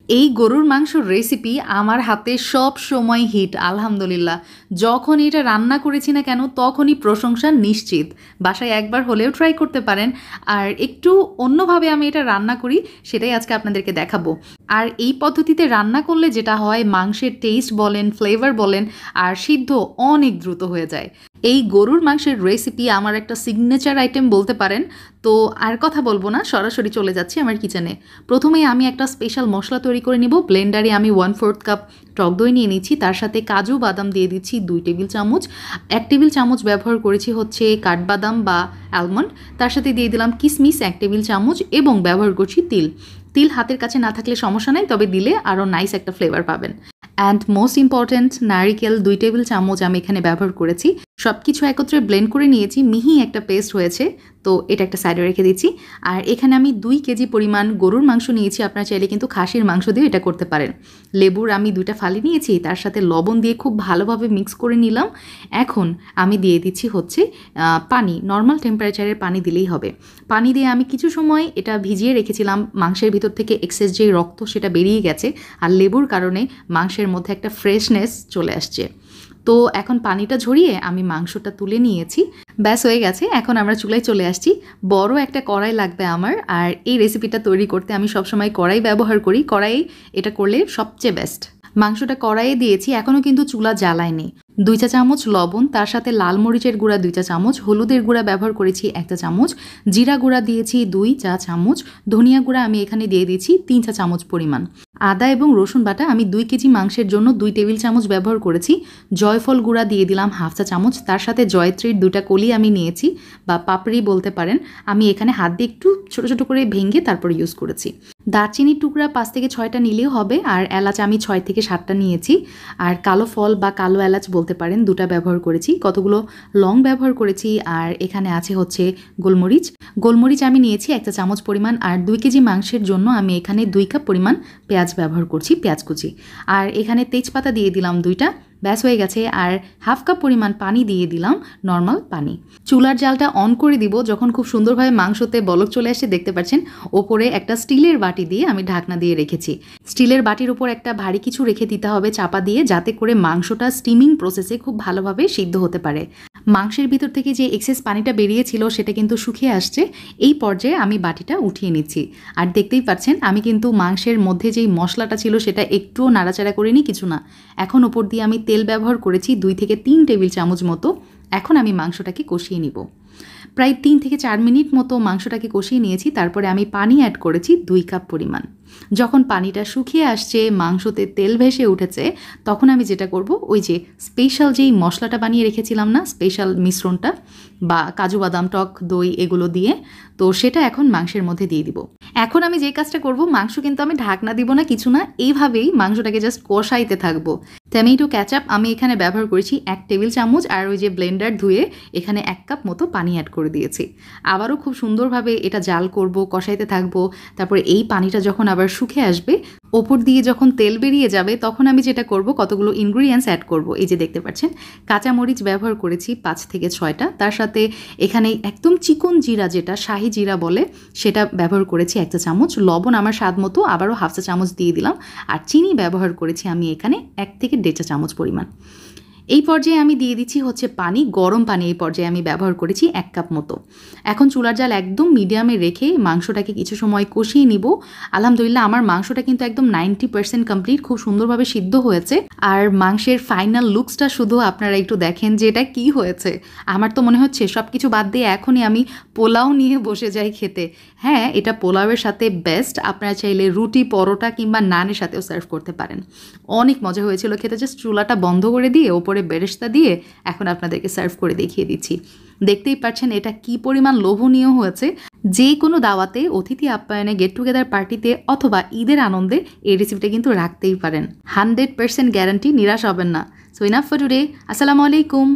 এই গরুর মাংসর রেসিপি আমার হাতে সব সময় হিট আলহামদুলিল্লাহ। যখন এটা রান্না করেছি না কেন তখনই প্রশংসা নিশ্চিত। বাসায় একবার হলেও ট্রাই করতে পারেন। আর একটু অন্যভাবে আমি এটা রান্না করি, সেটাই আজকে আপনাদেরকে দেখাবো। আর এই পদ্ধতিতে রান্না করলে যেটা হয়, মাংসের টেস্ট বলেন, ফ্লেভার বলেন, আর সিদ্ধ অনেক দ্রুত হয়ে যায়। এই গরুর মাংসের রেসিপি আমার একটা সিগনেচার আইটেম বলতে পারেন। তো আর কথা বলবো না, সরাসরি চলে যাচ্ছি আমার কিচেনে। প্রথমেই আমি একটা স্পেশাল মশলা তৈরি করে নিব। ব্লেন্ডারে আমি 1/4 কাপ টক দই নিয়ে নিচ্ছি, তার সাথে কাজু বাদাম দিয়ে দিচ্ছি 2 টেবিল চামচ। 1 টেবিল চামচ ব্যবহার করেছি হচ্ছে কাঠবাদাম বা অ্যালমন্ড, তার সাথে দিয়ে দিলাম কিশমিশ 1 টেবিল চামচ এবং ব্যবহার করছি তিল। তিল হাতের কাছে না থাকলে সমস্যা নাই, তবে দিলে আরও নাইস একটা ফ্লেভার পাবেন। অ্যান্ড মোস্ট ইম্পর্ট্যান্ট, নারিকেল 2 টেবিল চামচ আমি এখানে ব্যবহার করেছি। সব কিছু একত্রে ব্লেন্ড করে নিয়েছি, মিহি একটা পেস্ট হয়েছে। তো এটা একটা সাইডে রেখে দিচ্ছি। আর এখানে আমি 2 কেজি পরিমাণ গরুর মাংস নিয়েছি, আপনারা চাইলে কিন্তু খাসির মাংস দিয়ে এটা করতে পারেন। লেবুর আমি 2টা ফালি নিয়েছি, তার সাথে লবণ দিয়ে খুব ভালোভাবে মিক্স করে নিলাম। এখন আমি দিয়ে দিচ্ছি হচ্ছে পানি, নর্মাল টেম্পারেচারের পানি দিলেই হবে। পানি দিয়ে আমি কিছু সময় এটা ভিজিয়ে রেখেছিলাম, মাংসের ভিতর থেকে এক্সেস যে রক্ত সেটা বেরিয়ে গেছে, আর লেবুর কারণে মাংসের মধ্যে একটা ফ্রেশনেস চলে আসছে। তো এখন পানিটা ঝরিয়ে আমি মাংসটা তুলে নিয়েছি, ব্যাস হয়ে গেছে। এখন আমরা চুলায় চলে আসছি। বড় একটা কড়াই লাগবে আমার, আর এই রেসিপিটা তৈরি করতে আমি সবসময় কড়াই ব্যবহার করি। কড়াই এটা করলে সবচেয়ে বেস্ট। মাংসটা কড়াইয়ে দিয়েছি, এখনও কিন্তু চুলা জ্বালায়নি। 2 চা চামচ লবণ, তার সাথে লাল মরিচের গুঁড়া 2 চা চামচ, হলুদের গুঁড়া ব্যবহার করেছি 1 চা চামচ, জিরা গুঁড়া দিয়েছি 2 চা চামচ, ধনিয়া গুঁড়া আমি এখানে দিয়ে দিয়েছি 3 চা চামচ পরিমাণ। আদা এবং রসুন বাটা আমি 2 কেজি মাংসের জন্য 2 টেবিল চামচ ব্যবহার করেছি। জয়ফল গুঁড়া দিয়ে দিলাম 1/2 চা চামচ, তার সাথে জয়ত্রীর 2টা কলি আমি নিয়েছি, বা পাপড়ি বলতে পারেন। আমি এখানে হাত দিয়ে একটু ছোটো ছোটো করে ভেঙে তারপর ইউজ করেছি। দারচিনির টুকরা 5 থেকে 6টা নিলেও হবে, আর এলাচ আমি 6 থেকে 7টা নিয়েছি। আর কালো ফল বা কালো এলাচ বলতে পারেন, 2টা ব্যবহার করেছি। কতগুলো লং ব্যবহার করেছি। আর এখানে আছে হচ্ছে গোলমরিচ। গোলমরিচ আমি নিয়েছি 1 চা চামচ পরিমাণ। আর 2 কেজি মাংসের জন্য আমি এখানে 2 কাপ পরিমাণ পেঁয়াজ ব্যবহার করছি, পেঁয়াজ কুচি। আর এখানে তেজপাতা দিয়ে দিলাম 2টা, ব্যাস হয়ে গেছে। আর 1/2 কাপ পরিমাণ পানি দিয়ে দিলাম, নর্মাল পানি। চুলার জালটা অন করে দিব যখন খুব সুন্দরভাবে মাংসতে বলক চলে আসছে, দেখতে পাচ্ছেন। ওপরে একটা স্টিলের বাটি দিয়ে আমি ঢাকনা দিয়ে রেখেছি। স্টিলের বাটির উপর একটা ভারী কিছু রেখে দিতে হবে চাপা দিয়ে, যাতে করে মাংসটা স্টিমিং প্রসেসে খুব ভালোভাবে সিদ্ধ হতে পারে। মাংসের ভিতর থেকে যে এক্সেস পানিটা বেরিয়েছিল সেটা কিন্তু শুকিয়ে আসছে। এই পর্যায়ে আমি বাটিটা উঠিয়ে নিচ্ছি। আর দেখতেই পাচ্ছেন আমি কিন্তু মাংসের মধ্যে যেই মশলাটা ছিল সেটা একটুও নাড়াচাড়া করিনি, কিছু না। এখন ওপর দিয়ে আমি তেল ব্যবহার করেছি 2 থেকে 3 টেবিল চামচ মতো। এখন আমি মাংসটাকে কষিয়ে নিব। প্রায় 3 থেকে 4 মিনিট মতো মাংসটাকে কষিয়ে নিয়েছি। তারপরে আমি পানি অ্যাড করেছি 2 কাপ পরিমাণ। যখন পানিটা শুকিয়ে আসছে, মাংসতে তেল ভেসে উঠেছে, তখন আমি যেটা করব, ওই যে স্পেশাল যেই মশলাটা বানিয়ে রেখেছিলাম না, স্পেশাল মিশ্রণটা, বা কাজু বাদাম, টক দই এগুলো দিয়ে, তো সেটা এখন মাংসের মধ্যে দিয়ে দিব। এখন আমি যে কাজটা করব, মাংস কিন্তু আমি ঢাকনা দিব না, কিছু না, এইভাবেই মাংসটাকে জাস্ট কষাইতে থাকবো। টমেটো ক্যাচাপ আমি এখানে ব্যবহার করেছি 1 টেবিল চামচ, আর ওই যে ব্লেন্ডার ধুয়ে এখানে 1 কাপ মতো পানি অ্যাড করে দিয়েছি। আবারও খুব সুন্দরভাবে এটা জাল করব, কষাইতে থাকবো। তারপরে এই পানিটা যখন আবার শুকে আসবে, ওপর দিয়ে যখন তেল বেরিয়ে যাবে, তখন আমি যেটা করব, কতগুলো ইনগ্রিডিয়েন্টস অ্যাড করব। এই যে দেখতে পাচ্ছেন, কাঁচামরিচ ব্যবহার করেছি 5 থেকে 6টা, তার সাথে এখানে একদম চিকন জিরা, যেটা শাহি জিরা বলে, সেটা ব্যবহার করেছি 1 চা চামচ। লবণ আমার স্বাদ মতো আবারও 1/2 চা চামচ দিয়ে দিলাম। আর চিনি ব্যবহার করেছি আমি এখানে 1 থেকে 1.5 চা চামচ পরিমাণ। এই পর্যায়ে আমি দিয়ে দিচ্ছি হচ্ছে পানি, গরম পানি। এই পর্যায়ে আমি ব্যবহার করেছি 1 কাপ মতো। এখন চুলার জাল একদম মিডিয়ামে রেখে মাংসটাকে কিছু সময় কষিয়ে নিব। আলহামদুলিল্লাহ আমার মাংসটা কিন্তু একদম 90% কমপ্লিট, খুব সুন্দরভাবে সিদ্ধ হয়েছে। আর মাংসের ফাইনাল লুকসটা শুধু আপনারা একটু দেখেন যে এটা কী হয়েছে। আমার তো মনে হচ্ছে সব কিছু বাদ দিয়ে এখনই আমি পোলাও নিয়ে বসে যাই খেতে। হ্যাঁ, এটা পোলাওয়ের সাথে বেস্ট। আপনারা চাইলে রুটি, পরোটা কিংবা নানের সাথেও সার্ভ করতে পারেন। অনেক মজা হয়েছিল খেতে। জাস্ট চুলাটা বন্ধ করে দিয়ে ওপরে বেরেস্তা দিয়ে এখন আপনাদেরকে সার্ভ করে দেখিয়ে দিচ্ছি। দেখতেই পাচ্ছেন এটা কি পরিমাণ লোভনীয় হয়েছে। যে কোনো দাওয়াতে, অতিথি আপ্যায়নে, গেট টুগেদার পার্টিতে অথবা ঈদের আনন্দে এই রেসিপিটা কিন্তু রাখতেই পারেন। 100% গ্যারান্টি, নিরাশ হবেন না। So enough for today. আসসালামু আলাইকুম।